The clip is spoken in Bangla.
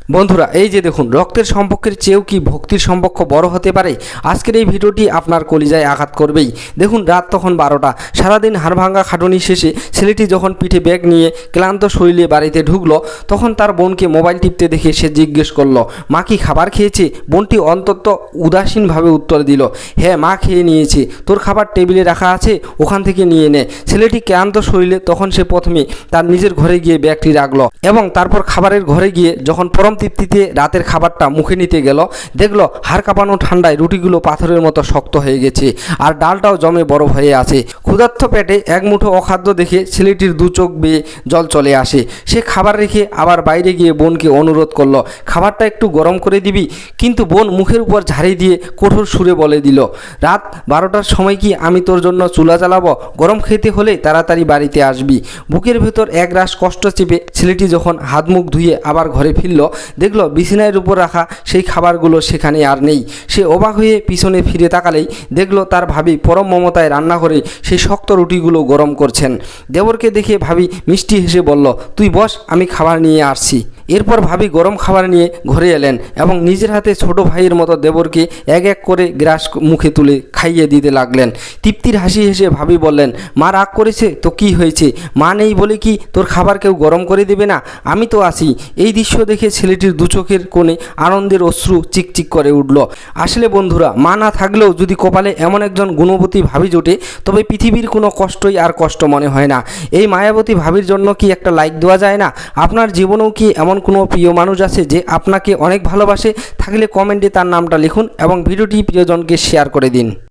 বন্ধুরা, এই যে দেখুন, রক্তের সম্পর্কের চেয়েও কি ভক্তির সম্পর্ক বড় হতে পারে? আজকের এই ভিডিওটি আপনার কলিজায় আঘাত করবেই। দেখুন, রাত তখন 12টা। সারাদিন হাড়ভাঙ্গা খাটুনি শেষে ছেলেটি যখন পিঠে ব্যাগ নিয়ে ক্লান্ত শরীরে বাড়িতে ঢুকলো, তখন তার বোনকে মোবাইল টিপতে দেখে সে জিজ্ঞেস করলো, মা কি খাবার খেয়েছে? বোনটি অন্তত উদাসীনভাবে উত্তর দিল, হ্যাঁ মা খেয়ে নিয়েছে, তোর খাবার টেবিলে রাখা আছে, ওখান থেকে নিয়ে নে। ছেলেটি ক্লান্ত শরীরে তখন সে প্রথমে তার নিজের ঘরে গিয়ে ব্যাগটি রাখলো এবং তারপর খাবারের ঘরে গিয়ে যখন পরম তৃপ্তিতে রাতের খাবারটা মুখে নিতে গেল, দেখলো হাড় কাঁপানো ঠান্ডায় রুটিগুলো পাথরের মতো শক্ত হয়ে গেছে আর ডালটাও জমে বরফ হয়ে আছে। ক্ষুধার্ত পেটে এক মুঠো অখাদ্য দেখে ছেলেটির দু চোখ বেয়ে জল চলে আসে। সে খাবার রেখে আবার বাইরে গিয়ে বোনকে অনুরোধ করলো, খাবারটা একটু গরম করে দিবি? কিন্তু বোন মুখের উপর ঝাড়ি দিয়ে কঠোর সুরে বলে দিল, রাত 12টার সময় কি আমি তোর জন্য চুলা জ্বালাবো? গরম খেতে হলে তাড়াতাড়ি বাড়িতে আসবি। বুকের ভেতর এক রাশ কষ্ট চেপে ছেলেটি যখন হাত মুখ ধুয়ে আবার ঘরে ফিরল, দেখলো বিছানার উপর রাখা সেই খাবারগুলো সেখানে আর নেই। সে অবাক হয়ে পিছনে ফিরে তাকালেই দেখলো তার ভাবি পরম মমতায় রান্না করে সেই শক্ত রুটিগুলো গরম করছেন। দেবরকে দেখে ভাবি মিষ্টি হেসে বলল, তুই বস, আমি খাবার নিয়ে আসছি। এরপর ভাবি গরম খাবার নিয়ে ঘরে এলেন এবং নিজের হাতে ছোট ভাইয়ের মতো দেবরকে এক এক করে গ্রাস মুখে তুলে খাইয়ে দিতে লাগলেন। তৃপ্তির হাসি হেসে ভাবি বললেন, মা রাগ করেছে তো কি হয়েছে? মা নেই বলে কি তোর খাবার কেউ গরম করে দেবে না? আমি তো আছি। এই দৃশ্য দেখে ছেলেটির দু চোখের কোণে আনন্দের অশ্রু চিকচিক করে উঠল। আসলে বন্ধুরা, মা না থাকলেও যদি কপালে এমন একজন গুণবতী ভাবি জোটে, তবে পৃথিবীর কোনো কষ্টই আর কষ্ট মনে হয় না। এই মায়াবতী ভাবির জন্য কি একটা লাইক দেওয়া যায় না? আপনার জীবনেও কি এমন কোনো প্রিয় মানুষ আছে যে আপনাকে অনেক ভালোবাসে? থাকলে কমেন্টে তার নামটা লিখুন এবং ভিডিওটি প্রিয়জনকে শেয়ার করে দিন।